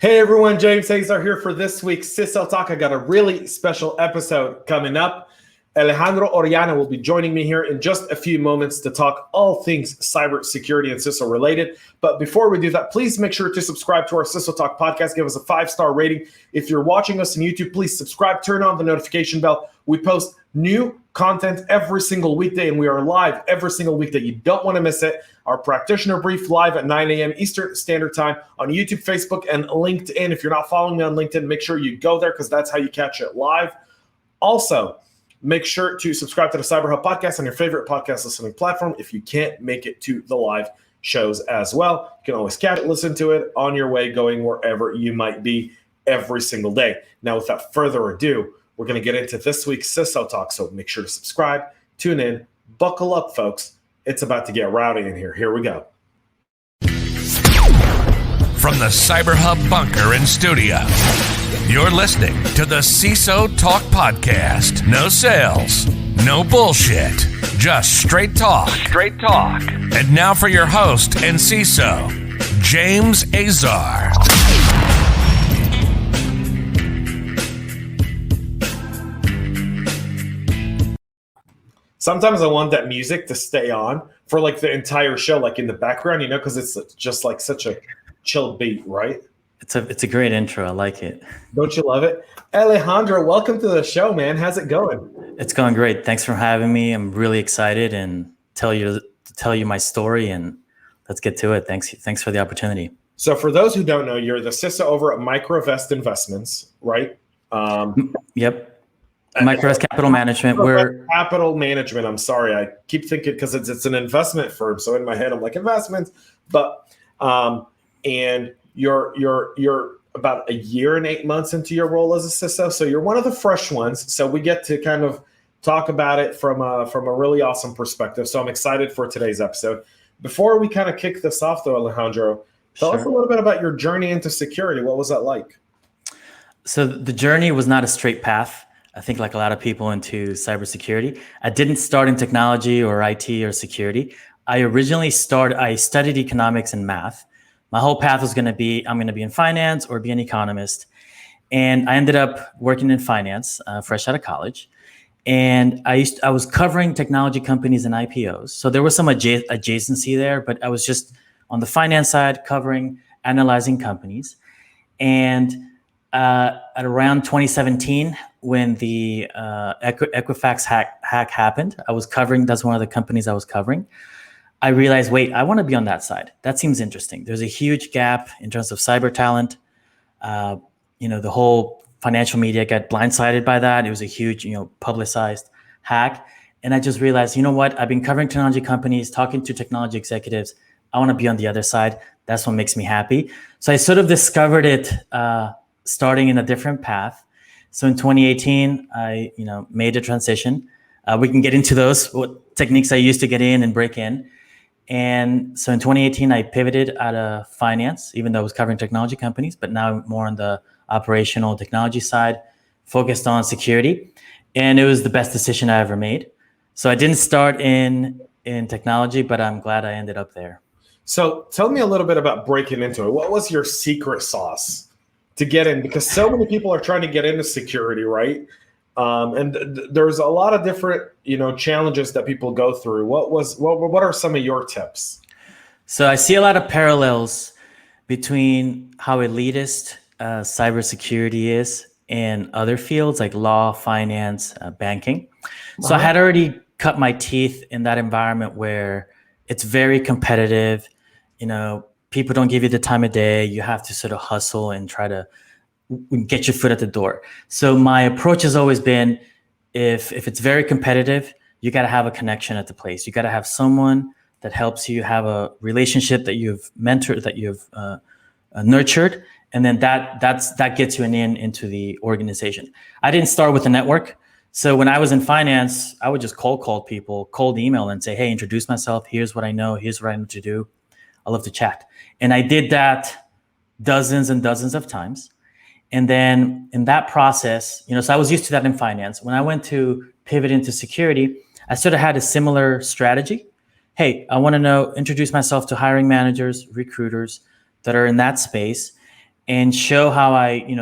Hey everyone, James Azar here for this week's CISO Talk. I got a really special episode coming up. Alejandro Journey will be joining me here in just a few moments to talk all things cybersecurity and CISO related. But before we do that, please make sure to subscribe to our CISO Talk podcast. Give us a 5-star rating. If you're watching us on YouTube, please subscribe, turn on the notification bell. We post new content every single weekday, and we are live every single weekday. You don't want to miss it. Our practitioner brief live at 9 a.m. Eastern Standard Time on YouTube, Facebook, and LinkedIn. If you're not following me on LinkedIn, make sure you go there because that's how you catch it live. Also, make sure to subscribe to the CyberHub podcast on your favorite podcast listening platform if you can't make it to the live shows as well. You can always listen to it on your way going wherever you might be every single day. Now, without further ado, we're going to get into this week's CISO Talk, so make sure to subscribe, tune in, buckle up, folks. It's about to get rowdy in here. Here we go. From the CyberHub bunker and studio, you're listening to the CISO Talk podcast. No sales, no bullshit, just straight talk. Straight talk. And now for your host and CISO, James Azar. Sometimes I want that music to stay on for like the entire show, like in the background, because it's just like such a chill beat, right? It's a great intro. I like it. Don't you love it? Alejandra, welcome to the show, man. How's it going? It's going great. Thanks for having me. I'm really excited and tell you my story, and let's get to it. Thanks for the opportunity. So for those who don't know, you're the CISO over at Microvest Investments, right? Yep. Microvest Capital Management. Capital Management. I'm sorry. I keep thinking because it's an investment firm. So in my head, I'm like investments, but and you're about a year and 8 months into your role as a CISO. So you're one of the fresh ones. So we get to kind of talk about it from a really awesome perspective. So I'm excited for today's episode. Before we kind of kick this off though, Alejandro, tell us a little bit about your journey into security. What was that like? So the journey was not a straight path. I think like a lot of people into cybersecurity. I didn't start in technology or IT or security. I studied economics and math. My whole path was going to be, I'm going to be in finance or be an economist. And I ended up working in finance, fresh out of college. And I was covering technology companies and IPOs. So there was some adjacency there, but I was just on the finance side, analyzing companies. And at around 2017, when the Equifax hack happened, that's one of the companies I was covering. I realized, wait, I want to be on that side. That seems interesting. There's a huge gap in terms of cyber talent. The whole financial media got blindsided by that. It was a huge, publicized hack. And I just realized, you know what? I've been covering technology companies, talking to technology executives. I want to be on the other side. That's what makes me happy. So I sort of discovered it starting in a different path. So in 2018, I made a transition. We can get into those, what techniques I used to get in and break in. And so in 2018, I pivoted out of finance, even though I was covering technology companies, but now more on the operational technology side, focused on security. And it was the best decision I ever made. So I didn't start in technology, but I'm glad I ended up there. So tell me a little bit about breaking into it. What was your secret sauce to get in? Because so many people are trying to get into security, right? And there's a lot of different, challenges that people go through. What are some of your tips? So I see a lot of parallels between how elitist cybersecurity is in other fields like law, finance, banking. So I had already cut my teeth in that environment where it's very competitive. People don't give you the time of day. You have to sort of hustle and try to get your foot at the door. So my approach has always been, if it's very competitive, you got to have a connection at the place. You got to have someone that helps you have a relationship that you've mentored, that you've nurtured, and then that gets you an in into the organization. I didn't start with a network. So when I was in finance, I would just cold people, cold email and say, hey, introduce myself. Here's what I know. Here's what I need to do. I love to chat. And I did that dozens and dozens of times. And then in that process, so I was used to that in finance. When I went to pivot into security, I sort of had a similar strategy. Hey, I want to introduce myself to hiring managers, recruiters that are in that space. and show how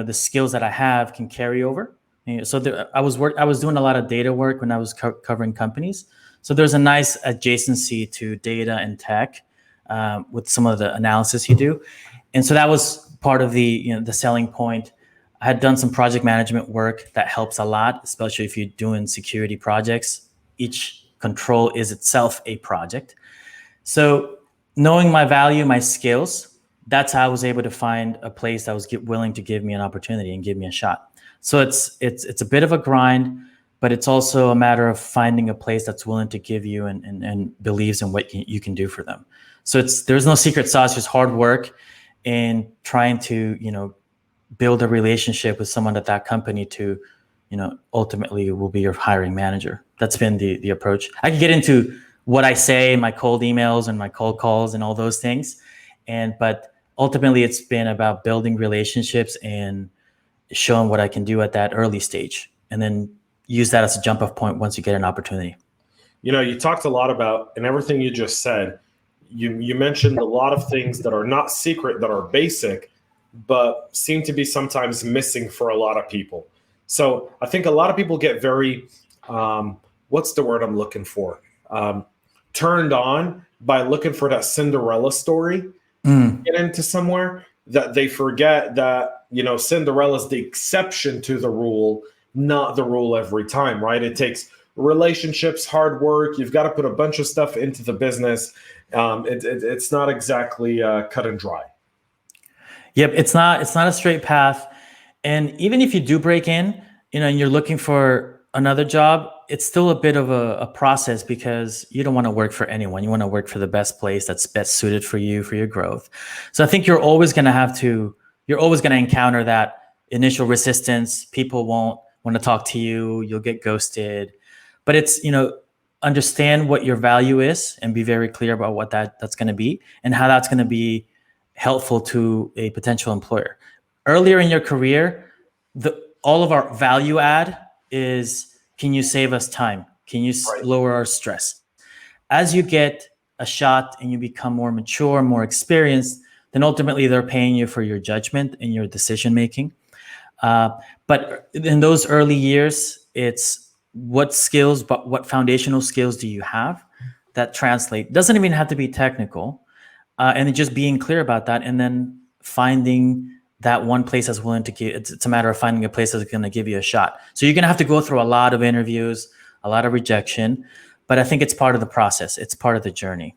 the skills that I have can carry over. So I was doing a lot of data work when I was covering companies. So there's a nice adjacency to data and tech with some of the analysis you do. And so that was part of the selling point. I had done some project management work that helps a lot, especially if you're doing security projects. Each control is itself a project. So knowing my value, my skills, that's how I was able to find a place that was willing to give me an opportunity and give me a shot. So it's a bit of a grind, but it's also a matter of finding a place that's willing to give you and believes in what you can do for them. So there's no secret sauce, just hard work and trying to, build a relationship with someone at that company to, ultimately will be your hiring manager. That's been the approach. I could get into what I say in my cold emails and my cold calls and all those things. But ultimately it's been about building relationships and showing what I can do at that early stage, and then use that as a jump off point once you get an opportunity. You talked a lot about, and everything you just said, you mentioned a lot of things that are not secret, that are basic, but seem to be sometimes missing for a lot of people. So I think a lot of people get very, what's the word I'm looking for? Turned on by looking for that Cinderella story, get into somewhere, that they forget that, Cinderella's the exception to the rule, not the rule every time, right? It takes relationships, hard work. You've got to put a bunch of stuff into the business. It's not exactly cut and dry. Yep, it's not a straight path. And even if you do break in, and you're looking for another job, it's still a bit of a process, because you don't want to work for anyone. You want to work for the best place that's best suited for you, for your growth. So I think you're always going to encounter that initial resistance. People won't want to talk to you. You'll get ghosted. But it's, understand what your value is and be very clear about what that's going to be and how that's going to be helpful to a potential employer. Earlier in your career, all of our value add is, can you save us time? Can you lower our stress? As you get a shot and you become more mature, more experienced, then ultimately they're paying you for your judgment and your decision making. But in those early years, it's what foundational skills do you have that translate? Doesn't even have to be technical. And just being clear about that, and then finding that one place that's willing to give. It's a matter of finding a place that's going to give you a shot. So you're going to have to go through a lot of interviews, a lot of rejection, but I think it's part of the process. It's part of the journey.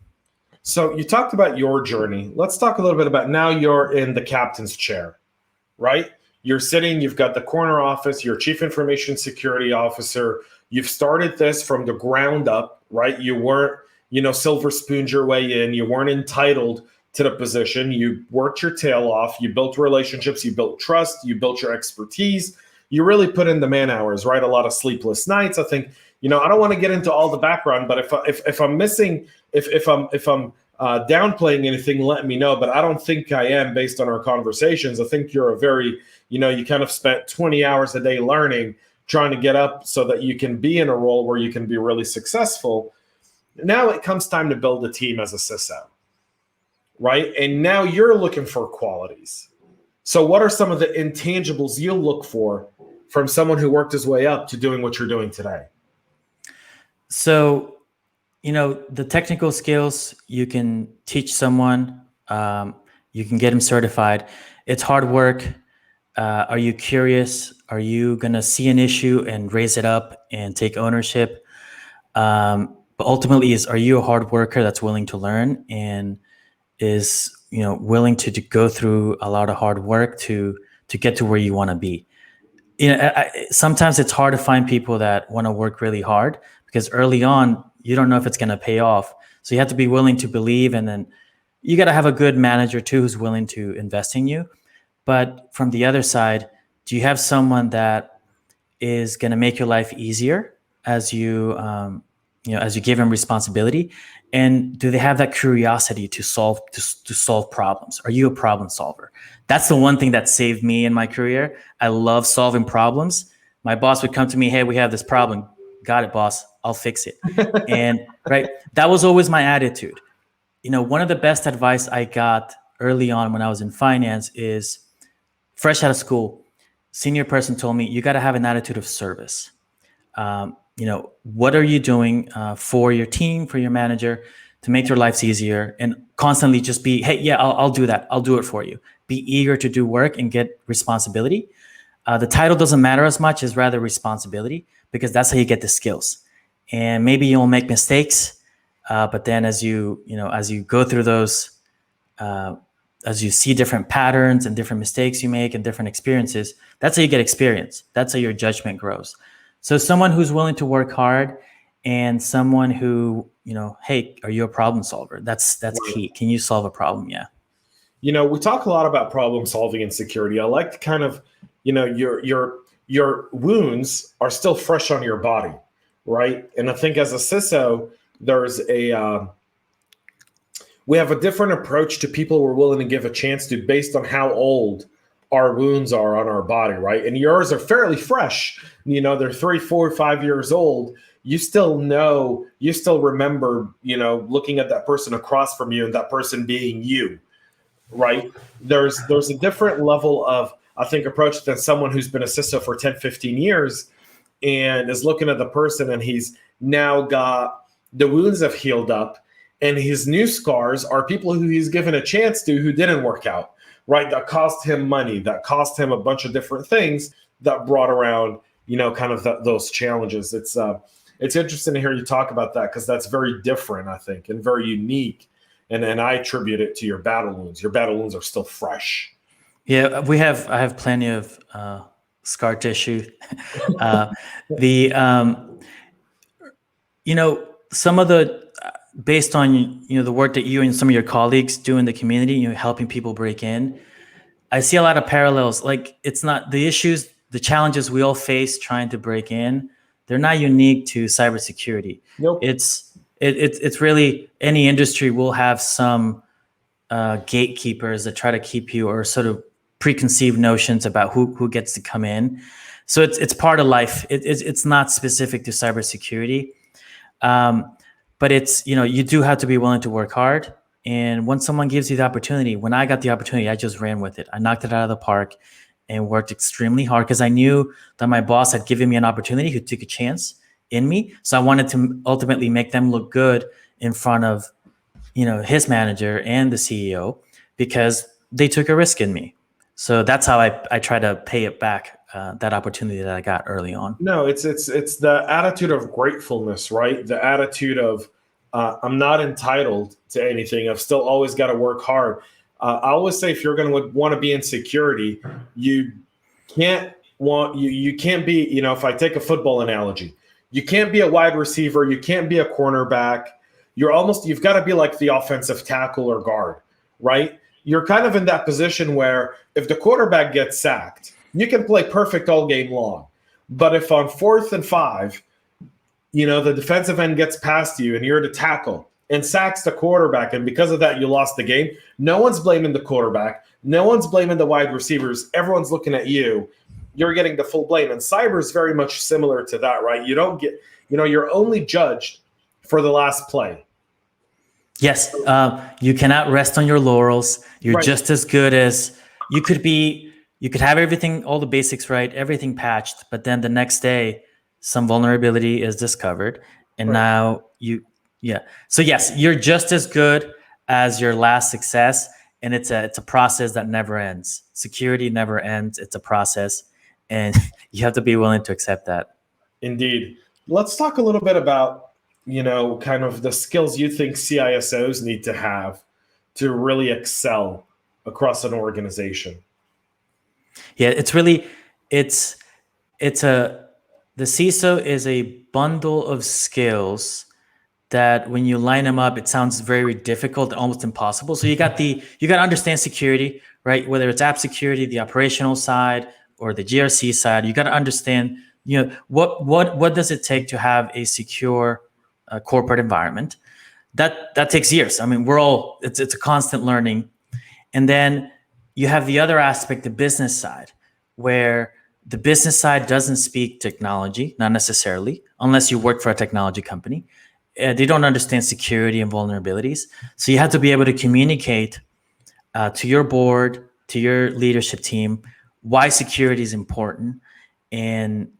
So you talked about your journey. Let's talk a little bit about, now you're in the captain's chair, right? You're sitting, you've got the corner office, you're chief information security officer. You've started this from the ground up, right? You weren't, silver spooned your way in. You weren't entitled to the position. You worked your tail off. You built relationships. You built trust. You built your expertise. You really put in the man hours, right? A lot of sleepless nights. I think, I don't want to get into all the background, but if I'm missing, if I'm downplaying anything, let me know. But I don't think I am, based on our conversations. I think you're a very, you kind of spent 20 hours a day learning, trying to get up so that you can be in a role where you can be really successful. Now it comes time to build a team as a CISO, right? And now you're looking for qualities. So what are some of the intangibles you'll look for from someone who worked his way up to doing what you're doing today? So, the technical skills you can teach someone, you can get them certified. It's hard work. Are you curious? Are you going to see an issue and raise it up and take ownership? But ultimately, are you a hard worker that's willing to learn and is, willing to go through a lot of hard work to get to where you want to be? Sometimes it's hard to find people that want to work really hard, because early on, you don't know if it's going to pay off. So you have to be willing to believe, and then you got to have a good manager too who's willing to invest in you. But from the other side, do you have someone that is going to make your life easier as you give them responsibility? And do they have that curiosity to solve problems? Are you a problem solver? That's the one thing that saved me in my career. I love solving problems. My boss would come to me, hey, we have this problem. Got it, boss. I'll fix it. And that was always my attitude. One of the best advice I got early on when I was in finance is fresh out of school, senior person told me, you got to have an attitude of service. What are you doing for your team, for your manager, to make their lives easier, and constantly just be, hey, yeah, I'll do that. I'll do it for you. Be eager to do work and get responsibility. The title doesn't matter as much as rather responsibility, because that's how you get the skills. And maybe you'll make mistakes, but then as you go through those, as you see different patterns and different mistakes you make and different experiences, that's how you get experience. That's how your judgment grows. So someone who's willing to work hard, and someone who, hey, are you a problem solver? That's key. Can you solve a problem? Yeah. We talk a lot about problem solving in security. I like to kind of, your wounds are still fresh on your body, right? And I think as a CISO, we have a different approach to people we're willing to give a chance to based on how old our wounds are on our body, right? And yours are fairly fresh. They're 3, 4, 5 years old. You still remember, looking at that person across from you and that person being you, right? There's a different level of, I think, approach than someone who's been a CISO for 10, 15 years and is looking at the person, and he's now got the wounds have healed up, and his new scars are people who he's given a chance to who didn't work out, right? That cost him money, that cost him a bunch of different things that brought around, kind of those challenges. It's interesting to hear you talk about that, because that's very different, I think, and very unique. And I attribute it to your battle wounds. Your battle wounds are still fresh. Yeah, I have plenty of scar tissue. Some of the, based on, the work that you and some of your colleagues do in the community, helping people break in, I see a lot of parallels. Like, it's not the issues, the challenges we all face trying to break in, they're not unique to cybersecurity. Nope. It's really, any industry will have some gatekeepers that try to keep you, or sort of preconceived notions about who gets to come in. So it's part of life. It's not specific to cybersecurity, but it's, you do have to be willing to work hard. And when someone gives you the opportunity, when I got the opportunity, I just ran with it. I knocked it out of the park and worked extremely hard, because I knew that my boss had given me an opportunity, who took a chance in me. So I wanted to ultimately make them look good in front of, his manager and the CEO, because they took a risk in me. So that's how I try to pay it back, that opportunity that I got early on. No, it's the attitude of gratefulness, right? The attitude of, I'm not entitled to anything. I've still always got to work hard. I always say, if you're going to want to be in security, you can't be, if I take a football analogy, you can't be a wide receiver. You can't be a cornerback. You've got to be like the offensive tackle or guard, right? You're kind of in that position where if the quarterback gets sacked, you can play perfect all game long. But if on 4th and 5, the defensive end gets past you and you're to tackle and sacks the quarterback, and because of that, you lost the game, no one's blaming the quarterback. No one's blaming the wide receivers. Everyone's looking at you. You're getting the full blame. And cyber is very much similar to that, right? You don't get, you're only judged for the last play. Yes. You cannot rest on your laurels. You're right. Just as good as you could be. You could have everything, all the basics right, everything patched, but then the next day, some vulnerability is discovered. And now So yes, you're just as good as your last success. And it's a process that never ends. Security never ends. It's a process, and you have to be willing to accept that. Indeed. Let's talk a little bit about, kind of the skills you think CISOs need to have to really excel across an organization. Yeah, the CISO is a bundle of skills that when you line them up, it sounds very difficult, almost impossible. So you got to understand security, right? Whether it's app security, the operational side, or the GRC side, you got to understand, what does it take to have a secure corporate environment? That takes years. I mean, it's a constant learning. And then you have the other aspect, the business side, where the business side doesn't speak technology, not necessarily, unless you work for a technology company. They don't understand security and vulnerabilities. So you have to be able to communicate to your board, to your leadership team, why security is important, and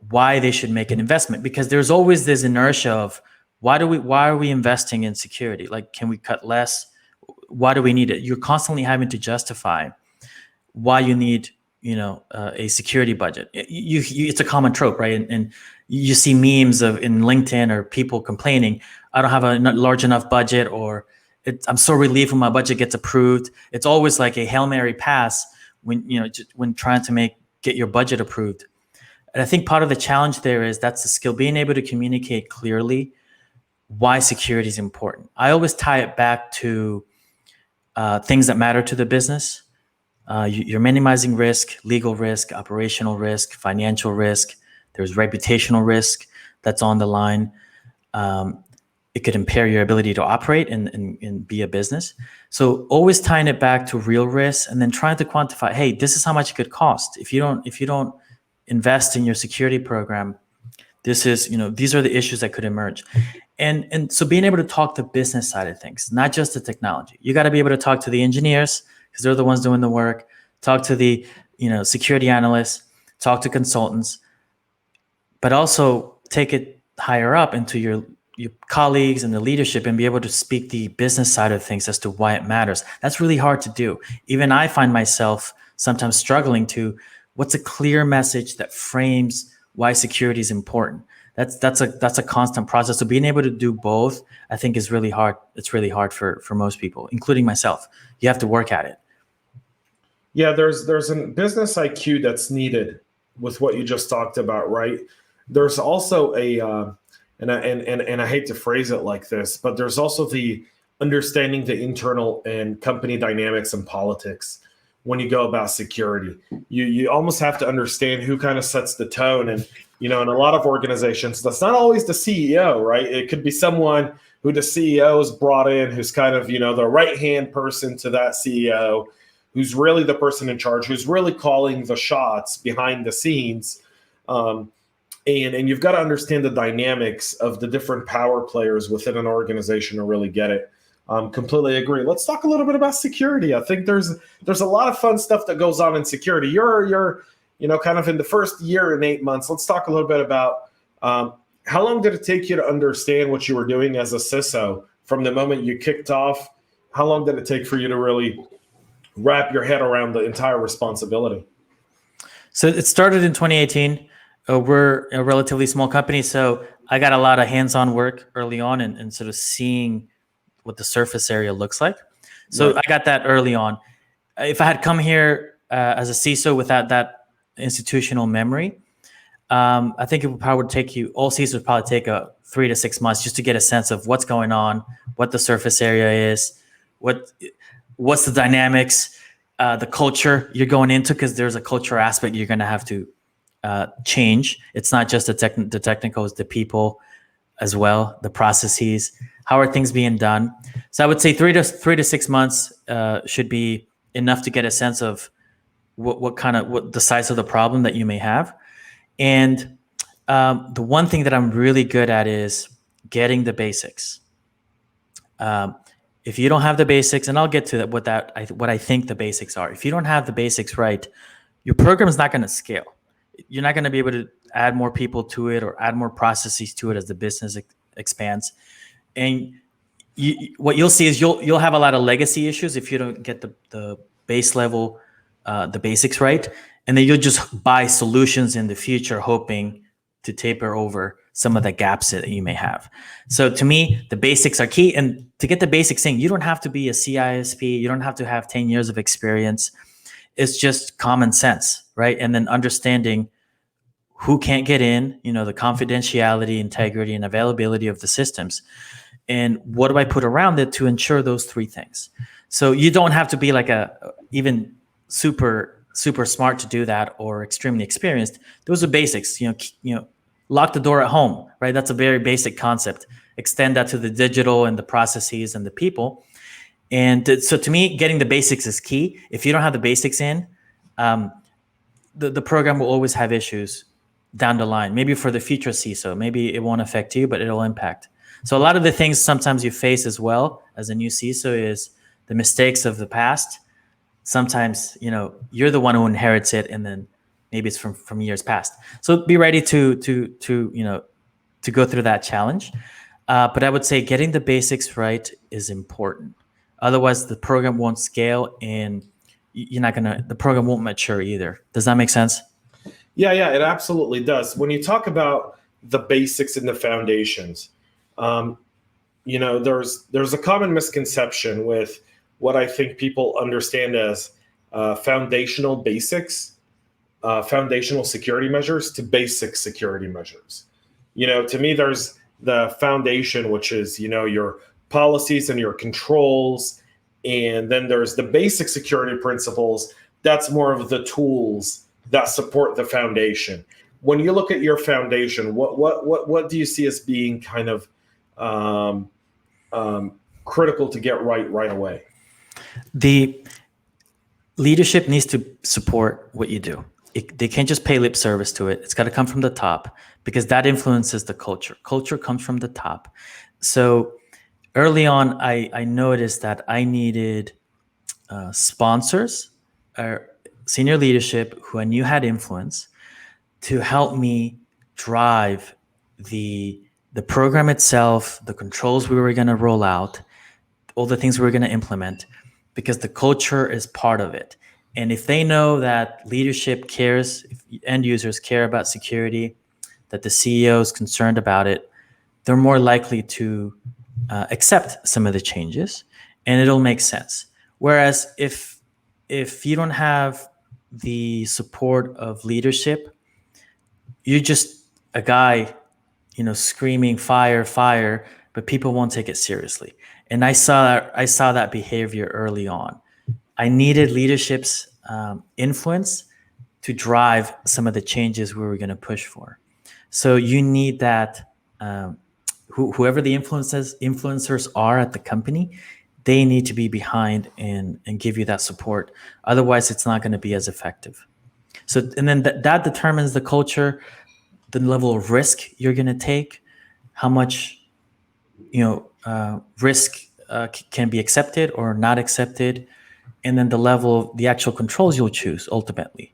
why they should make an investment. Because there's always this inertia of why are we investing in security? Like, can we cut less? Why do we need it? You're constantly having to justify why you need a security budget. It's a common trope, right? And you see memes in LinkedIn or people complaining, I don't have a large enough budget, or I'm so relieved when my budget gets approved. It's always like a Hail Mary pass when trying to get your budget approved. And I think part of the challenge there is that's the skill, being able to communicate clearly why security is important. I always tie it back to things that matter to the business. You're minimizing risk, legal risk, operational risk, financial risk. There's reputational risk that's on the line. It could impair your ability to operate and be a business. So always tying it back to real risks, and then trying to quantify, hey, this is how much it could cost if you don't invest in your security program. This is, these are the issues that could emerge. And so being able to talk the business side of things, not just the technology. You got to be able to talk to the engineers, because they're the ones doing the work. Talk to the security analysts, talk to consultants, but also take it higher up into your colleagues and the leadership, and be able to speak the business side of things as to why it matters. That's really hard to do. Even I find myself sometimes struggling to, what's a clear message that frames why security is important. That's a constant process. So being able to do both, I think, is really hard. It's really hard for most people, including myself. You have to work at it. Yeah, there's a business IQ that's needed with what you just talked about, right? There's also and I hate to phrase it like this, but there's also the understanding the internal and company dynamics and politics when you go about security. You almost have to understand who kind of sets the tone. And in a lot of organizations, that's not always the CEO, right? It could be someone who the CEO is brought in, who's kind of the right-hand person to that CEO, who's really the person in charge, who's really calling the shots behind the scenes. And you've got to understand the dynamics of the different power players within an organization to really get it. Completely agree. Let's talk a little bit about security. I think there's a lot of fun stuff that goes on in security. You're kind of in the first year and 8 months. Let's talk a little bit about how long did it take you to understand what you were doing as a CISO from the moment you kicked off? How long did it take for you to really wrap your head around the entire responsibility? So it started in 2018. We're a relatively small company, so I got a lot of hands-on work early on and sort of seeing what the surface area looks like. So right. I got that early on. If I had come here as a CISO without that institutional memory, I think it would probably take you, all CISOs would probably take 3 to 6 months just to get a sense of what's going on, what the surface area is, what's the dynamics, the culture you're going into, because there's a culture aspect you're going to have to change. It's not just the technical, it's the people as well, the processes. How are things being done? So I would say 3 to 6 months should be enough to get a sense of what the size of the problem that you may have. And the one thing that I'm really good at is getting the basics. If you don't have the basics, and I'll get to that, what I think the basics are. If you don't have the basics right, your program is not going to scale. You're not going to be able to add more people to it or add more processes to it as the business expands. And what you'll see is you'll have a lot of legacy issues if you don't get the base level, the basics right. And then you'll just buy solutions in the future, hoping to taper over some of the gaps that you may have. So to me, the basics are key. And to get the basics in, you don't have to be a CISP. You don't have to have 10 years of experience. It's just common sense, right? And then understanding who can't get in, the confidentiality, integrity, and availability of the systems. And what do I put around it to ensure those 3 things? So you don't have to be like even super smart to do that or extremely experienced. Those are basics. Lock the door at home, right? That's a very basic concept. Extend that to the digital and the processes and the people. And so to me, getting the basics is key. If you don't have the basics in, the program will always have issues down the line. Maybe for the future CISO, maybe it won't affect you, but it'll impact. So a lot of the things sometimes you face as well as a new CISO is the mistakes of the past. sometimes, you're the one who inherits it, and then maybe it's from years past. So be ready to go through that challenge. But I would say getting the basics right is important. Otherwise, the program won't scale, and the program won't mature either. Does that make sense? Yeah, it absolutely does. When you talk about the basics and the foundations, there's a common misconception with what I think people understand as foundational basics, foundational security measures to basic security measures. To me, there's the foundation, which is, your policies and your controls. And then there's the basic security principles. That's more of the tools that support the foundation. When you look at your foundation, what do you see as being kind of critical to get right away? The leadership needs to support what you do. They can't just pay lip service to it. It's got to come from the top, because that influences the culture. Culture comes from the top. So early on, I noticed that I needed sponsors or senior leadership who I knew had influence to help me drive the program itself, the controls we were going to roll out, all the things we were going to implement, because the culture is part of it. And if they know that leadership cares, if end users care about security, that the CEO is concerned about it, they're more likely to accept some of the changes, and it'll make sense. Whereas if you don't have the support of leadership, you're just a guy, screaming fire, fire, but people won't take it seriously. And I saw that behavior early on. I needed leadership's influence to drive some of the changes we were going to push for. So you need that, whoever the influencers are at the company, they need to be behind and give you that support. Otherwise, it's not going to be as effective. So, and then that determines the culture, the level of risk you're going to take, how much, risk can be accepted or not accepted, and then the level of the actual controls you'll choose ultimately.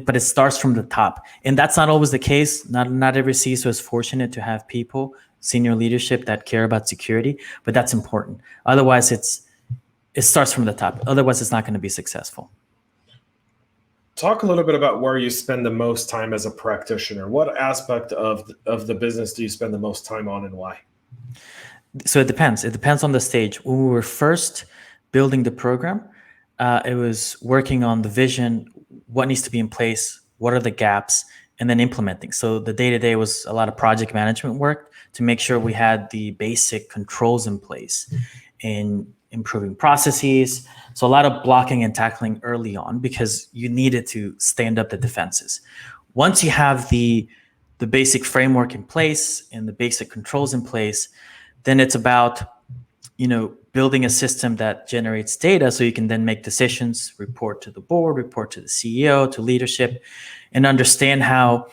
But it starts from the top, and that's not always the case. Not every CISO is fortunate to have people, senior leadership, that care about security, but that's important. Otherwise, it starts from the top. Otherwise, it's not going to be successful. Talk a little bit about where you spend the most time as a practitioner. What aspect of the business do you spend the most time on, and why? So it depends. It depends on the stage. When we were first building the program, it was working on the vision, what needs to be in place, what are the gaps, and then implementing. So the day-to-day was a lot of project management work to make sure we had the basic controls in place and improving processes. So a lot of blocking and tackling early on, because you needed to stand up the defenses. Once you have the basic framework in place and the basic controls in place, then it's about, building a system that generates data so you can then make decisions, report to the board, report to the CEO, to leadership, and understand how,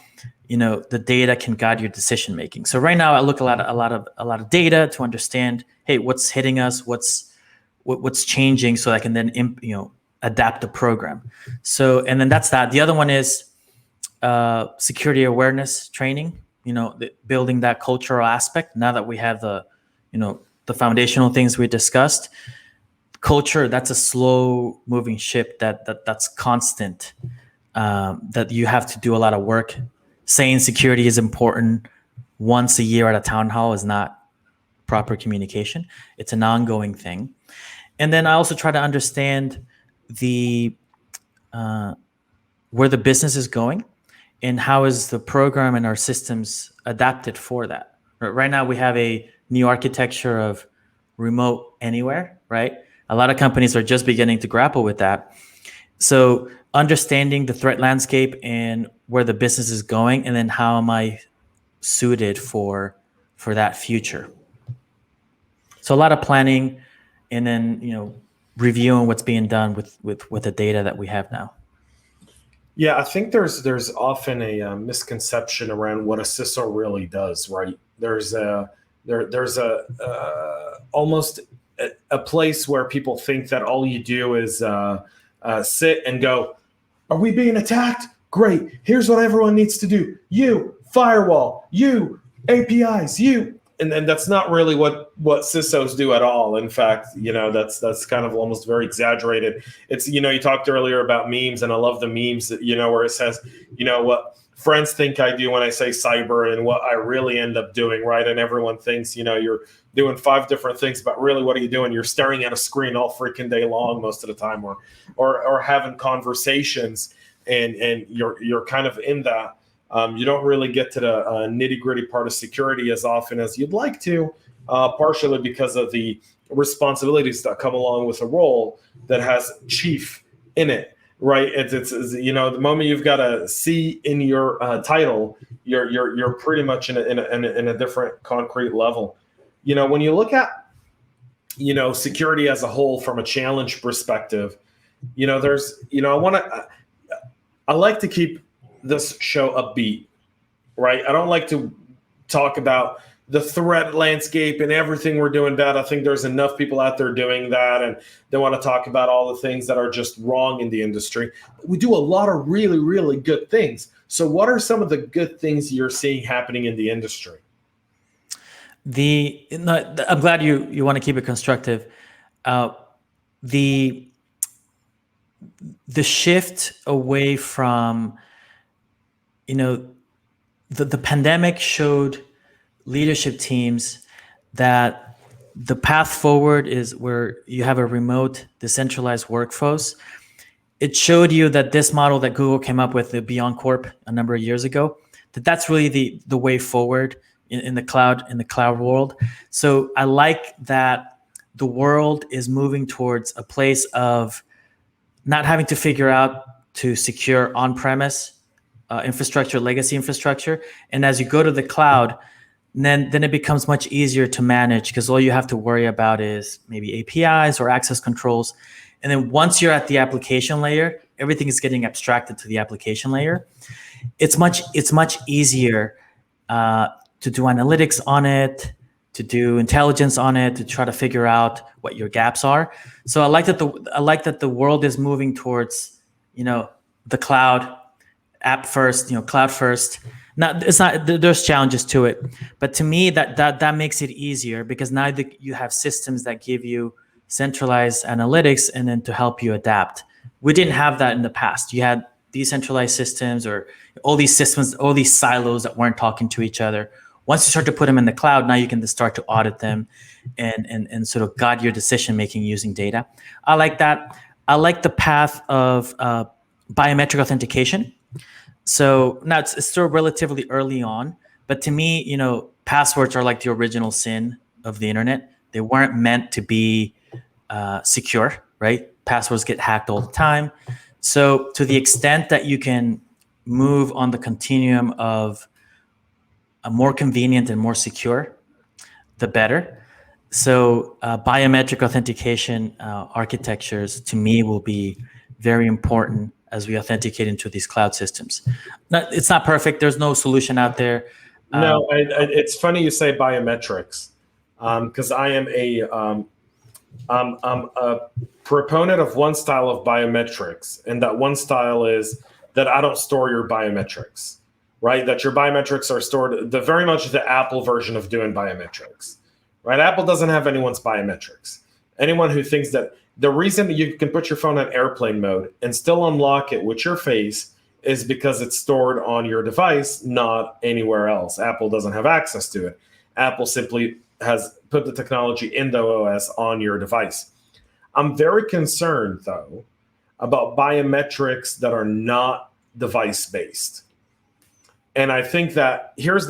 the data can guide your decision making. So right now I look a lot of data to understand, hey, what's hitting us, what's changing, so I can then adapt the program. So, and then that's that. The other one is security awareness training, building that cultural aspect. Now that we have the foundational things we discussed, culture, that's a slow moving ship that's constant, that you have to do a lot of work. Saying security is important once a year at a town hall is not proper communication. It's an ongoing thing. And then I also try to understand where the business is going and how is the program and our systems adapted for that. Right now we have a new architecture of remote anywhere, right? A lot of companies are just beginning to grapple with that. So understanding the threat landscape and where the business is going, and then how am I suited for that future? So a lot of planning, and then reviewing what's being done with the data that we have now. Yeah, I think there's often a misconception around what a CISO really does, right? There's almost a place where people think that all you do is sit and go, are we being attacked? Great. Here's what everyone needs to do. You, firewall. You, APIs. You. And that's not really what CISOs do at all. In fact, that's kind of almost very exaggerated. It's, you talked earlier about memes, and I love the memes that, where it says, what friends think I do when I say cyber and what I really end up doing, right? And everyone thinks, you're doing 5 different things, but really what are you doing? You're staring at a screen all freaking day long most of the time, or having conversations, and you're kind of in that. You don't really get to the nitty-gritty part of security as often as you'd like to, partially because of the responsibilities that come along with a role that has chief in it. Right, it's the moment you've got a C in your title, you're pretty much in a different concrete level. When you look at security as a whole from a challenge perspective, there's I like to keep this show upbeat, right? I don't like to talk about the threat landscape and everything we're doing bad. I think there's enough people out there doing that, and they want to talk about all the things that are just wrong in the industry. We do a lot of really, really good things. So what are some of the good things you're seeing happening in the industry? I'm glad you want to keep it constructive. The shift away from, the pandemic showed leadership teams that the path forward is where you have a remote, decentralized workforce. It showed you that this model that Google came up with, the Beyond Corp, a number of years ago, that's really the way forward in the cloud world. So I like that the world is moving towards a place of not having to figure out to secure on-premise infrastructure, legacy infrastructure, and as you go to the cloud, then it becomes much easier to manage, because all you have to worry about is maybe APIs or access controls. And then once you're at the application layer, everything is getting abstracted to the application layer. It's much easier to do analytics on it, to do intelligence on it, to try to figure out what your gaps are. So I like that the world is moving towards, the cloud, app first, cloud first. Now, there's challenges to it, but to me that makes it easier, because now you have systems that give you centralized analytics and then to help you adapt. We didn't have that in the past. You had decentralized systems, or all these systems, all these silos that weren't talking to each other. Once you start to put them in the cloud, now you can start to audit them and sort of guide your decision making using data. I like that. I like the path of biometric authentication. So now it's still relatively early on, but to me, passwords are like the original sin of the internet. They weren't meant to be secure, right? Passwords get hacked all the time. So to the extent that you can move on the continuum of a more convenient and more secure, the better. So biometric authentication architectures, to me, will be very important as we authenticate into these cloud systems. It's not perfect. There's no solution out there. No, it's funny you say biometrics, because I am I'm a proponent of one style of biometrics, and that one style is that I don't store your biometrics, right? That your biometrics are stored, very much the Apple version of doing biometrics, right? Apple doesn't have anyone's biometrics. Anyone who thinks that the reason you can put your phone on airplane mode and still unlock it with your face is because it's stored on your device, not anywhere else. Apple doesn't have access to it. Apple simply has put the technology in the OS on your device. I'm very concerned, though, about biometrics that are not device-based. And I think that here's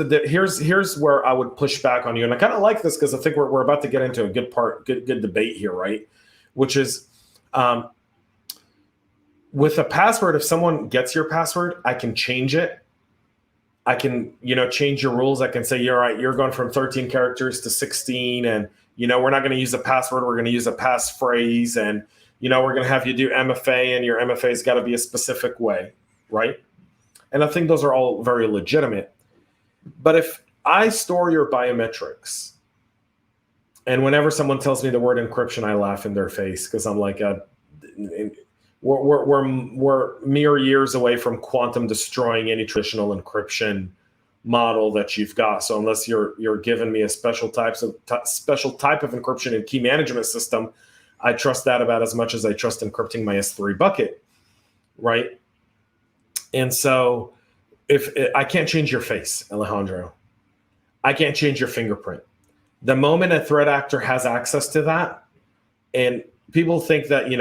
where I would push back on you. And I kind of like this because I think we're about to get into a good debate here, right? Which is with a password, if someone gets your password, I can change it. I can, change your rules. I can say, you're right, you're going from 13 characters to 16. And, we're not going to use a password. We're going to use a passphrase. And, we're going to have you do MFA, and your MFA's got to be a specific way, right? And I think those are all very legitimate. But if I store your biometrics, and whenever someone tells me the word encryption, I laugh in their face, because I'm like, we're mere years away from quantum destroying any traditional encryption model that you've got. So unless you're giving me a special type of encryption and key management system, I trust that about as much as I trust encrypting my S3 bucket, right? And so if I can't change your face, Alejandro, I can't change your fingerprint. The moment a threat actor has access to that, and people think that,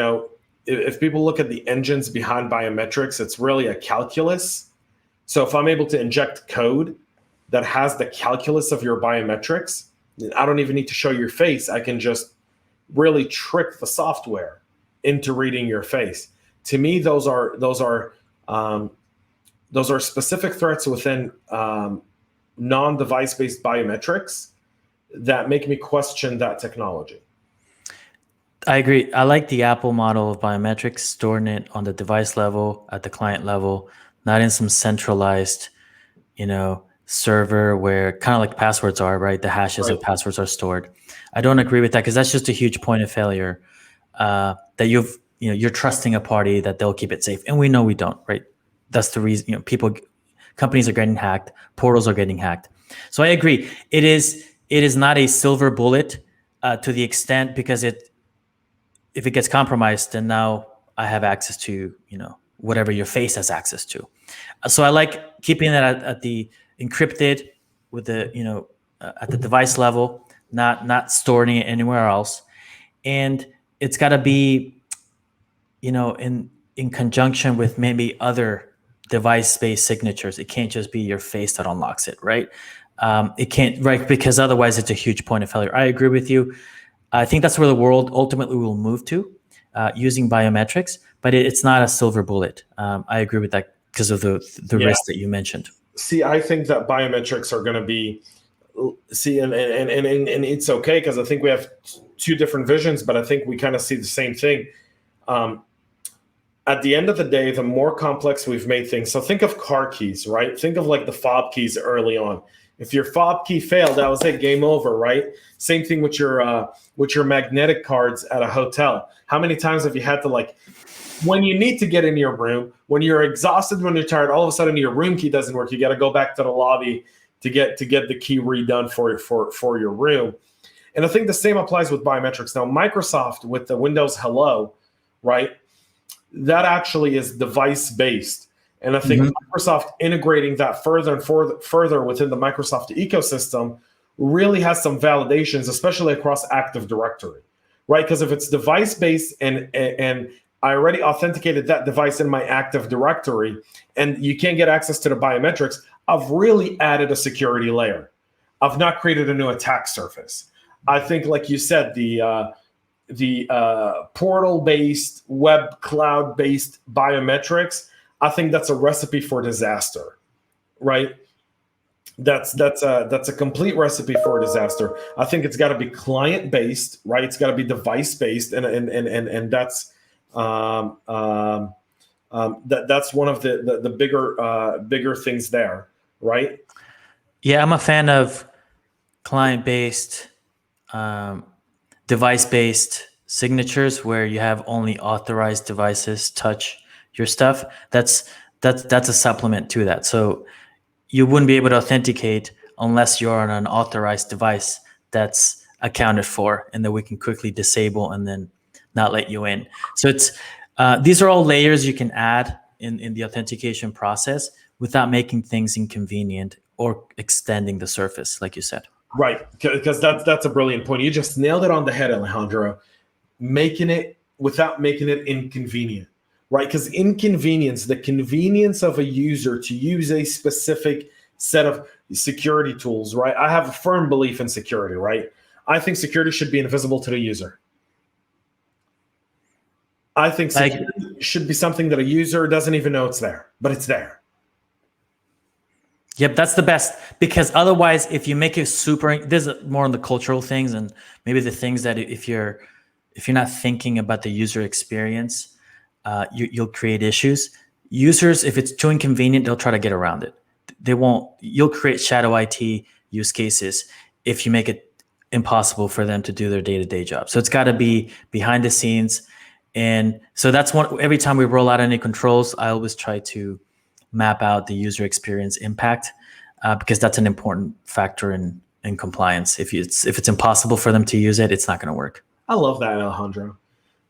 if people look at the engines behind biometrics, it's really a calculus. So if I'm able to inject code that has the calculus of your biometrics, then I don't even need to show your face. I can just really trick the software into reading your face. To me, those are specific threats within non-device-based biometrics that make me question that technology. I agree. I like the Apple model of biometrics, storing it on the device level, at the client level, not in some centralized, server where kind of like passwords are, right? The hashes of passwords are stored. I don't agree with that because that's just a huge point of failure. That you're trusting a party that they'll keep it safe, and we know we don't, right? That's the reason. Companies are getting hacked, portals are getting hacked. So I agree. It is not a silver bullet to the extent because if it gets compromised, then now I have access to, whatever your face has access to. So I like keeping that at the encrypted with the, at the device level, not storing it anywhere else. And it's got to be, in conjunction with maybe other device-based signatures. It can't just be your face that unlocks it, right? It can't, right? Because otherwise it's a huge point of failure. I agree with you. I think that's where the world ultimately will move to, using biometrics, but it's not a silver bullet. I agree with that because of the risk that you mentioned. See, I think that biometrics are going to be, and it's okay because I think we have two different visions, but I think we kind of see the same thing. At the end of the day, the more complex we've made things. So think of car keys, right? Think of like the fob keys early on. If your fob key failed, that was it, game over, right? Same thing with your magnetic cards at a hotel. How many times have you had to, when you need to get in your room, when you're exhausted, when you're tired, all of a sudden your room key doesn't work. You got to go back to the lobby to get the key redone for your room. And I think the same applies with biometrics. Now, Microsoft with the Windows Hello, right? That actually is device-based. And I think Microsoft integrating that further and further within the Microsoft ecosystem really has some validations, especially across Active Directory, right? Because if it's device-based and I already authenticated that device in my Active Directory and you can't get access to the biometrics, I've really added a security layer. I've not created a new attack surface. I think, like you said, the portal-based, web cloud-based biometrics, I think that's a recipe for disaster, right? That's a complete recipe for disaster. I think it's got to be client-based, right? It's got to be device-based, and that's that's one of the bigger things there, right? Yeah, I'm a fan of client-based, device-based signatures where you have only authorized devices touch your stuff. That's a supplement to that. So you wouldn't be able to authenticate unless you're on an authorized device that's accounted for, and that we can quickly disable and then not let you in. So it's these are all layers you can add in the authentication process without making things inconvenient or extending the surface, like you said. Right, because that's a brilliant point. You just nailed it on the head, Alejandro. Making it without making it inconvenient, right? Because the convenience of a user to use a specific set of security tools, right? I have a firm belief in security, right? I think security should be invisible to the user. I think security should be something that a user doesn't even know it's there, but it's there. Yep, that's the best, because otherwise, if you make it super, there's more on the cultural things and maybe the things that if you're not thinking about the user experience, you'll create issues. Users, if it's too inconvenient, they'll try to get around it. They won't. You'll create shadow IT use cases if you make it impossible for them to do their day-to-day job. So it's got to be behind the scenes, And so that's one, every time we roll out any controls, I always try to map out the user experience impact, because that's an important factor in compliance. If it's impossible for them to use it, it's not going to work. I love that, Alejandro.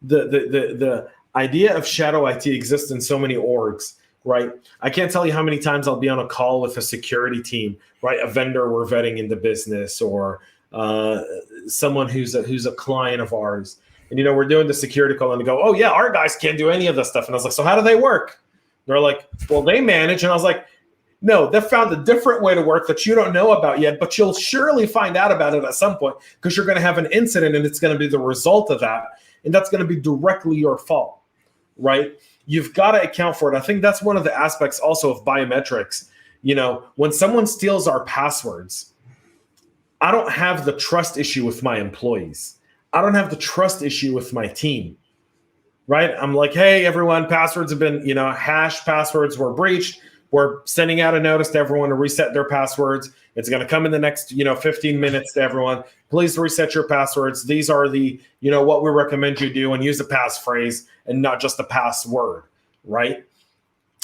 The idea of shadow IT exists in so many orgs, right? I can't tell you how many times I'll be on a call with a security team, right? A vendor we're vetting in the business, or someone who's a client of ours. And, we're doing the security call and they go, oh yeah, our guys can't do any of this stuff. And I was like, so how do they work? They're like, well, they manage. And I was like, no, they've found a different way to work that you don't know about yet, but you'll surely find out about it at some point, because you're going to have an incident and it's going to be the result of that. And that's going to be directly your fault, right? You've got to account for it. I think that's one of the aspects also of biometrics. When someone steals our passwords, I don't have the trust issue with my employees. I don't have the trust issue with my team, right? I'm like, hey, everyone, passwords have been, hash passwords were breached. We're sending out a notice to everyone to reset their passwords. It's going to come in the next, 15 minutes to everyone. Please reset your passwords. These are the, what we recommend you do, and use the passphrase and not just the password, right?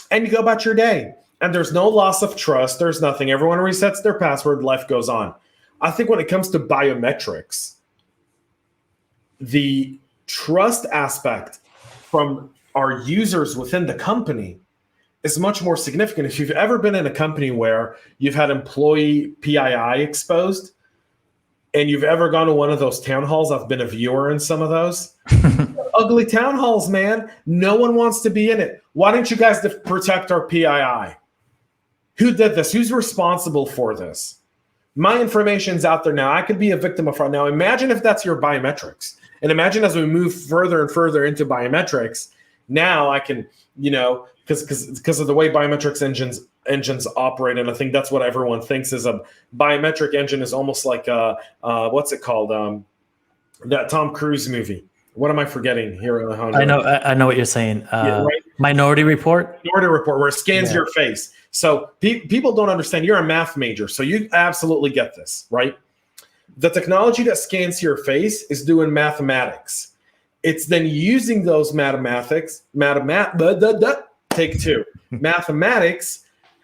And you go about your day, and there's no loss of trust. There's nothing. Everyone resets their password. Life goes on. I think when it comes to biometrics, the trust aspect from our users within the company is much more significant. If you've ever been in a company where you've had employee PII exposed, and you've ever gone to one of those town halls, I've been a viewer in some of those. Ugly town halls, man. No one wants to be in it. Why don't you guys protect our PII? Who did this? Who's responsible for this? My information's out there now. I could be a victim of fraud. Now, imagine if that's your biometrics. And imagine as we move further and further into biometrics, now I can, because of the way biometrics engines operate, and I think that's what everyone thinks is a biometric engine is almost like what's it called? That Tom Cruise movie. What am I forgetting here, Alejandro? I know what you're saying. Right? Minority Report? Minority Report, where it scans your face. So people don't understand. You're a math major, so you absolutely get this, right? The technology that scans your face is doing mathematics. It's then using those mathematics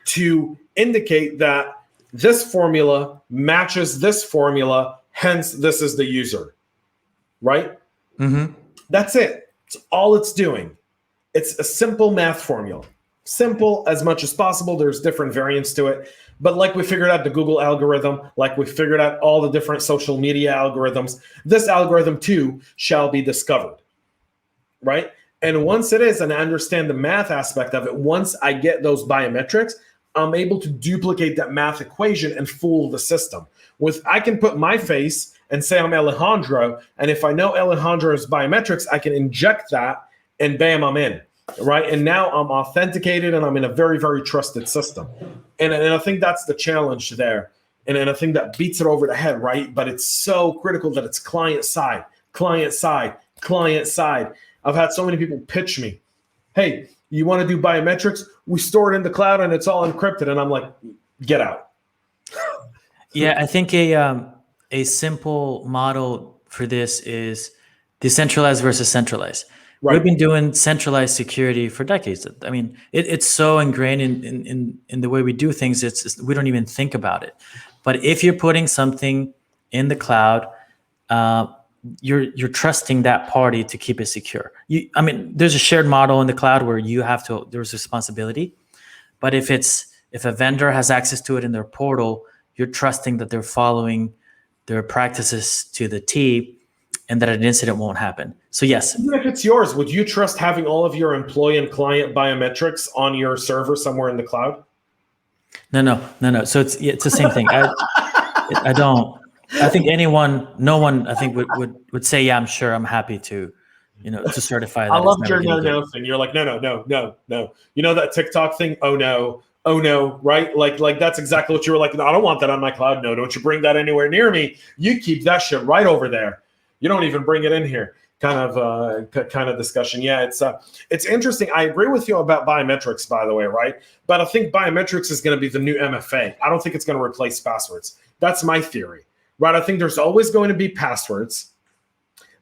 to indicate that this formula matches this formula, hence this is the user, right? Mm-hmm. That's it. It's all it's doing. It's a simple math formula. Simple as much as possible. There's different variants to it. But like we figured out the Google algorithm, like we figured out all the different social media algorithms, this algorithm too shall be discovered, right? And once it is, and I understand the math aspect of it, once I get those biometrics, I'm able to duplicate that math equation and fool the system. I can put my face and say I'm Alejandro, and if I know Alejandro's biometrics, I can inject that, and bam, I'm in, right? And now I'm authenticated, and I'm in a very, very trusted system. And I think that's the challenge there. And I think that beats it over the head, right? But it's so critical that it's client side. I've had so many people pitch me, hey, you want to do biometrics? We store it in the cloud and it's all encrypted. And I'm like, get out. Yeah, I think a simple model for this is decentralized versus centralized. Right. We've been doing centralized security for decades. I mean, it's so ingrained in the way we do things. We don't even think about it. But if you're putting something in the cloud, you're trusting that party to keep it secure. There's a shared model in the cloud where there's responsibility. But if a vendor has access to it in their portal, you're trusting that they're following their practices to the T, and that an incident won't happen. So yes. Even if it's yours, would you trust having all of your employee and client biometrics on your server somewhere in the cloud? No. So it's the same thing. I don't. I think no one I think would say, yeah, I'm sure, I'm happy to, to certify that. I love your no thing. You're like, no. You know that TikTok thing? Oh no, right? Like that's exactly what you were like. No, I don't want that on my cloud. No, don't you bring that anywhere near me. You keep that shit right over there. You don't even bring it in here. Kind of discussion. Yeah, it's interesting. I agree with you about biometrics, by the way, right? But I think biometrics is going to be the new MFA. I don't think it's going to replace passwords. That's my theory, right? I think there's always going to be passwords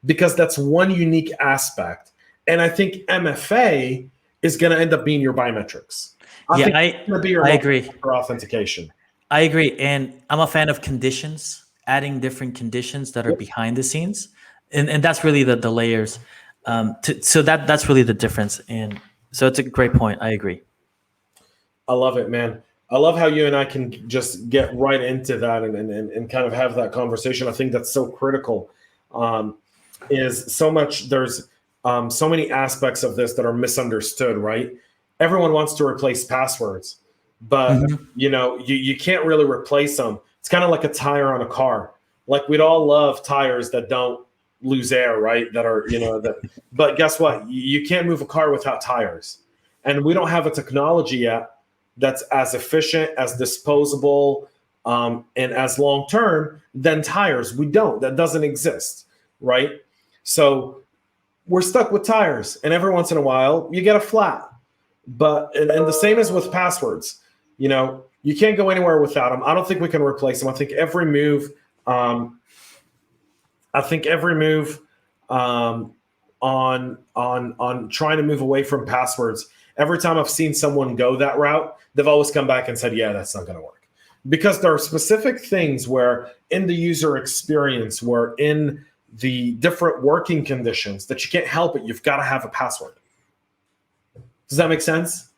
because that's one unique aspect. And I think MFA is going to end up being your biometrics. I think it's going to be your I agree. for authentication. I agree. And I'm a fan of conditions, adding different conditions that are behind the scenes. And that's really the layers. So that's really the difference. And so it's a great point. I agree. I love it, man. I love how you and I can just get right into that and kind of have that conversation. I think that's so critical. Is so much, there's so many aspects of this that are misunderstood, right? Everyone wants to replace passwords, but you can't really replace them. It's kind of like a tire on a car. Like we'd all love tires that don't lose air, right? That are, but guess what? You can't move a car without tires. And we don't have a technology yet that's as efficient, as disposable, and as long-term than tires. We don't. That doesn't exist, right? So we're stuck with tires. And every once in a while, you get a flat. But and the same is with passwords. You can't go anywhere without them. I don't think we can replace them. I think every move on trying to move away from passwords, every time I've seen someone go that route, they've always come back and said, yeah, that's not going to work. Because there are specific things where in the user experience, where in the different working conditions that you can't help it, you've got to have a password. Does that make sense?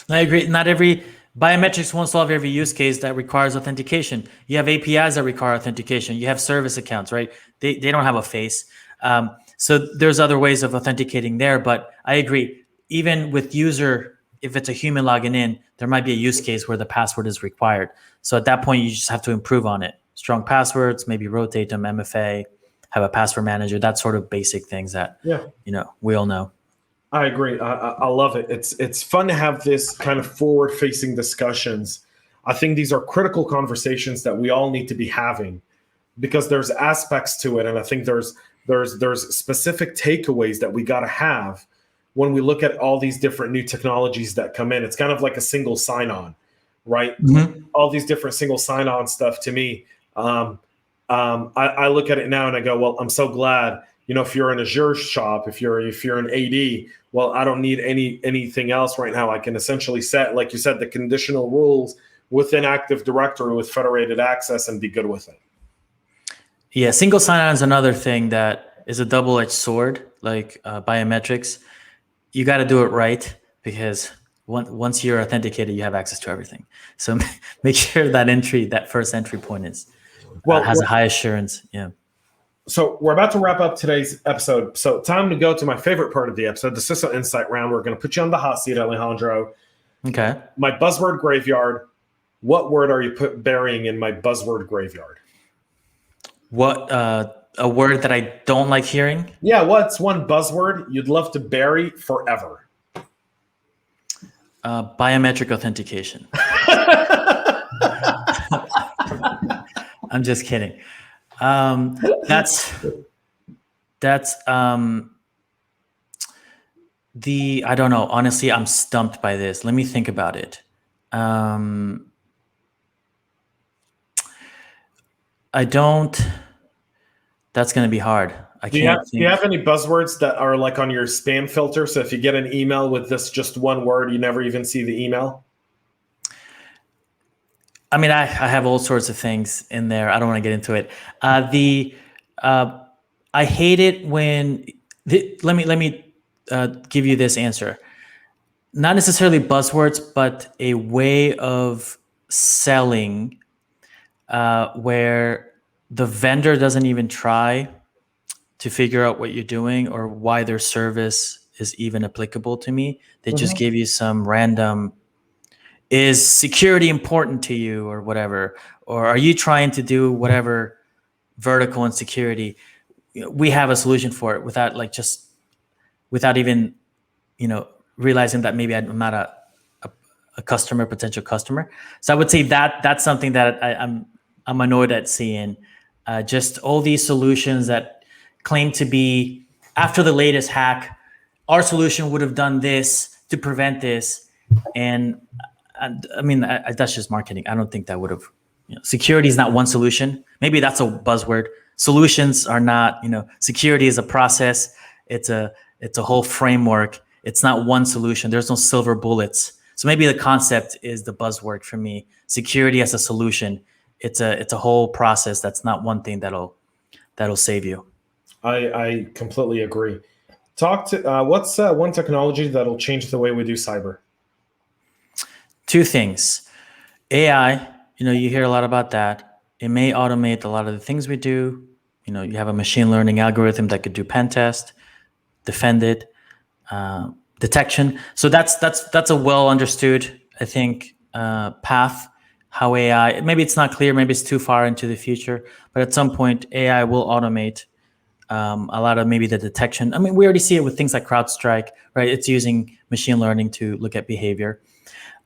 I agree. Not every biometrics won't solve every use case that requires authentication. You have APIs that require authentication. You have service accounts, right? They don't have a face. So there's other ways of authenticating there. But I agree. Even with user, if it's a human logging in, there might be a use case where the password is required. So at that point, you just have to improve on it. Strong passwords, maybe rotate them, MFA, have a password manager, that sort of basic things that we all know. I agree. I love it. It's fun to have this kind of forward-facing discussions. I think these are critical conversations that we all need to be having because there's aspects to it, and I think there's specific takeaways that we got to have when we look at all these different new technologies that come in. It's kind of like a single sign-on, right? Mm-hmm. All these different single sign-on stuff to me. I look at it now and I go, well, I'm so glad. If you're an Azure shop, if you're an AD, well, I don't need anything else right now. I can essentially set, like you said, the conditional rules within Active Directory with federated access and be good with it. Yeah, single sign-on is another thing that is a double-edged sword, like biometrics. You got to do it right because once you're authenticated, you have access to everything. So make sure that first entry point has a high assurance. Yeah. So we're about to wrap up today's episode. So time to go to my favorite part of the episode, the CISO Insight round. We're going to put you on the hot seat, Alejandro. Okay. My buzzword graveyard. What word are you burying in my buzzword graveyard? What a word that I don't like hearing? Yeah, what's one buzzword you'd love to bury forever? Biometric authentication. I'm just kidding. That's I don't know. Honestly, I'm stumped by this. Let me think about it. That's going to be hard. Do you have any buzzwords that are like on your spam filter? So if you get an email with this just one word, you never even see the email? I mean, I have all sorts of things in there. I don't want to get into it. I hate it when let me give you this answer. Not necessarily buzzwords, but a way of selling where the vendor doesn't even try to figure out what you're doing or why their service is even applicable to me. They just give you some random, is security important to you or whatever? Or are you trying to do whatever vertical in security? We have a solution for it without even, realizing that maybe I'm not a customer, potential customer. So I would say that's something that I'm annoyed at seeing. Just all these solutions that claim to be after the latest hack, our solution would have done this to prevent this. And I mean, that's just marketing. I don't think that would have, security is not one solution. Maybe that's a buzzword. Solutions are not, security is a process. It's It's a whole framework. It's not one solution. There's no silver bullets. So maybe the concept is the buzzword for me. Security as a solution. It's a whole process. That's not one thing that'll save you. I completely agree. What's one technology that'll change the way we do cyber? Two things. AI, you hear a lot about that. It may automate a lot of the things we do. You have a machine learning algorithm that could do pen test, defend it, detection. So that's a well understood, I think, path. How AI, maybe it's not clear, maybe it's too far into the future, but at some point AI will automate a lot of maybe the detection. I mean, we already see it with things like CrowdStrike, right? It's using machine learning to look at behavior.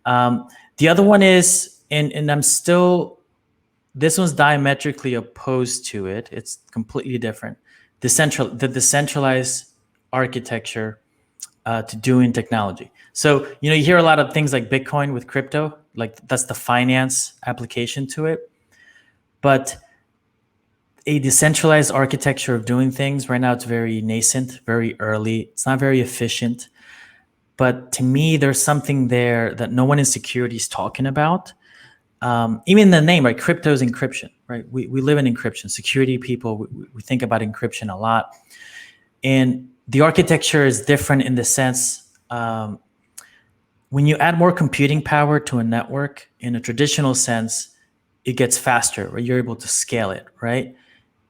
The other one is, and this one's diametrically opposed to it. It's completely different. The decentralized architecture to doing technology. So, you hear a lot of things like Bitcoin with crypto, like that's the finance application to it. But a decentralized architecture of doing things right now, it's very nascent, very early. It's not very efficient. But to me, there's something there that no one in security is talking about. Even the name, right? Crypto is encryption, right? We live in encryption. Security people, we think about encryption a lot. And the architecture is different in the sense, when you add more computing power to a network, in a traditional sense, it gets faster, right? You're able to scale it, right?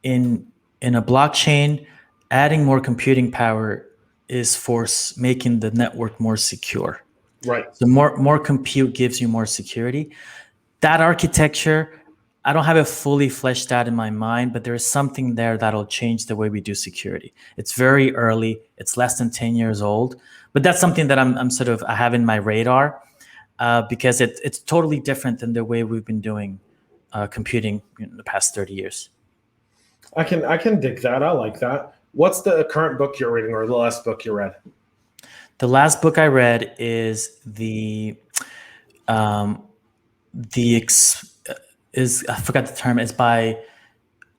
In a blockchain, adding more computing power is for making the network more secure. Right. So more compute gives you more security. That architecture, I don't have it fully fleshed out in my mind, but there is something there that'll change the way we do security. It's very early. It's less than 10 years old, but that's something that I have in my radar because it's totally different than the way we've been doing computing in the past 30 years. I can dig that. I like that. What's the current book you're reading, or the last book you read? The last book I read is I forgot the term. It's by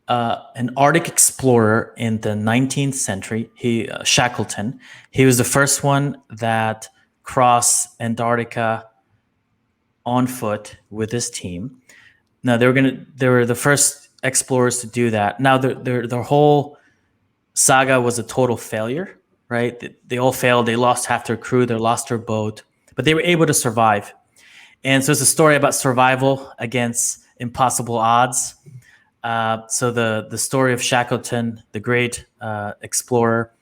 an Arctic explorer in the 19th century. Shackleton. He was the first one that crossed Antarctica on foot with his team. Now they were the first explorers to do that. Now their whole saga was a total failure, right? They all failed. They lost half their crew. They lost their boat, but they were able to survive. And so it's a story about survival against impossible odds. So the story of Shackleton, the great explorer,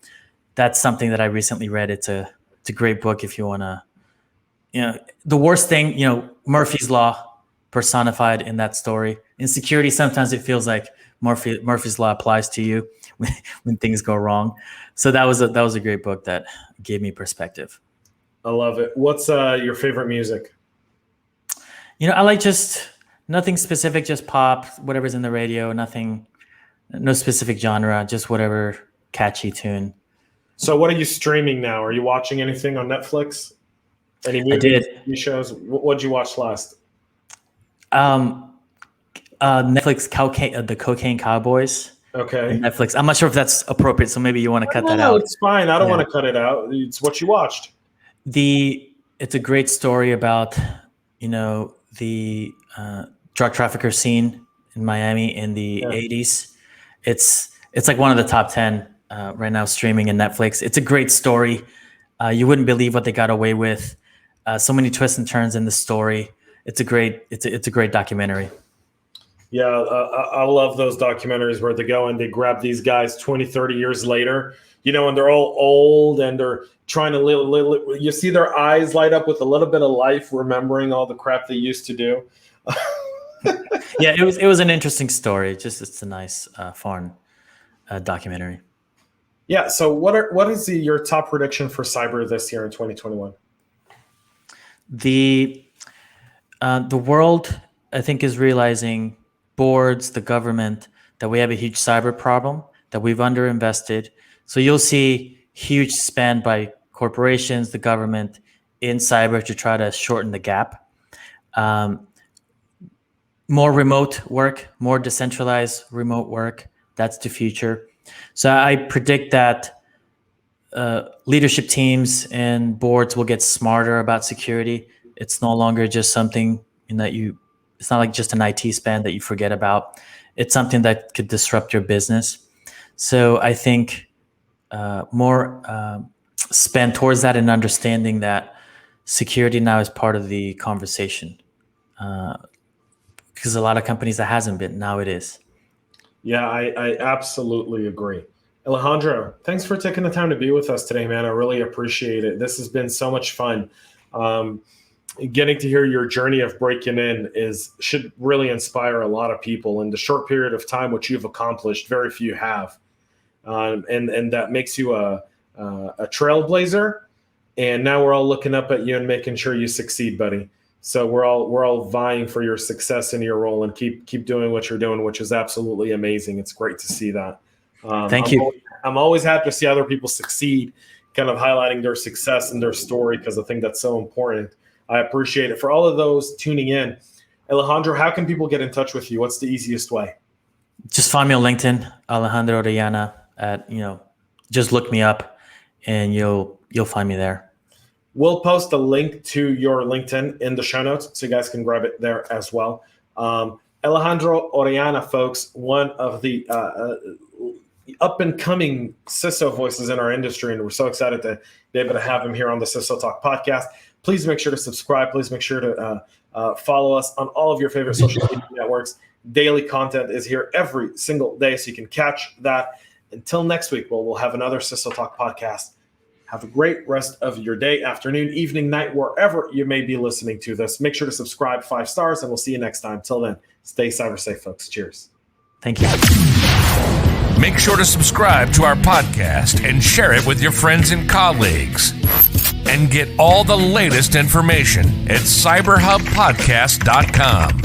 that's something that I recently read. It's a great book if you want to, the worst thing, Murphy's Law personified in that story. In security, sometimes it feels like Murphy's Law applies to you when things go wrong. So that was a great book that gave me perspective. I love it. What's your favorite music? I like just nothing specific, just pop, whatever's in the radio, no specific genre, just whatever catchy tune. So what are you streaming now? Are you watching anything on Netflix? Any movies, TV shows? What did you watch last? Netflix, the Cocaine Cowboys. Okay. Netflix. I'm not sure if that's appropriate, so maybe you want to cut that out. No, it's fine. I don't want to cut it out. It's what you watched. It's a great story about, the drug trafficker scene in Miami in the 80s. It's like one of the top 10 right now streaming in Netflix. It's a great story. You wouldn't believe what they got away with. So many twists and turns in the story. It's a great documentary. Yeah, I love those documentaries where they go and they grab these guys 20, 30 years later, and they're all old and they're trying to live. You see their eyes light up with a little bit of life, remembering all the crap they used to do. Yeah, it was an interesting story. It's a nice, fun documentary. Yeah. So what is your top prediction for cyber this year in 2021? The world, I think, is realizing, boards, the government, that we have a huge cyber problem, that we've underinvested. So you'll see huge spend by corporations, the government in cyber to try to shorten the gap. More remote work, more decentralized remote work. That's the future. So I predict that leadership teams and boards will get smarter about security. It's no longer just something it's not like just an IT spend that you forget about. It's something that could disrupt your business. So I think more spend towards that and understanding that security now is part of the conversation. Because a lot of companies that hasn't been, now it is. Yeah, I absolutely agree. Alejandro, thanks for taking the time to be with us today, man. I really appreciate it. This has been so much fun. Getting to hear your journey of breaking in should really inspire a lot of people. In the short period of time, which you've accomplished, very few have. And that makes you a trailblazer. And now we're all looking up at you and making sure you succeed, buddy. So we're all vying for your success in your role, and keep doing what you're doing, which is absolutely amazing. It's great to see that. Thank you. I'm always happy to see other people succeed, kind of highlighting their success and their story, because I think that's so important. I appreciate it. For all of those tuning in, Alejandro, how can people get in touch with you? What's the easiest way? Just find me on LinkedIn, Alejandro Journey. Just look me up, and you'll find me there. We'll post a link to your LinkedIn in the show notes, so you guys can grab it there as well. Alejandro Journey, folks, one of the up-and-coming CISO voices in our industry, and we're so excited to be able to have him here on the CISO Talk podcast. Please make sure to subscribe. Please make sure to follow us on all of your favorite social media networks. Daily content is here every single day, so you can catch that. Until next week, we'll have another CISO Talk podcast. Have a great rest of your day, afternoon, evening, night, wherever you may be listening to this. Make sure to subscribe 5 stars, and we'll see you next time. Till then, stay cyber safe, folks. Cheers. Thank you. Make sure to subscribe to our podcast and share it with your friends and colleagues. And get all the latest information at cyberhubpodcast.com.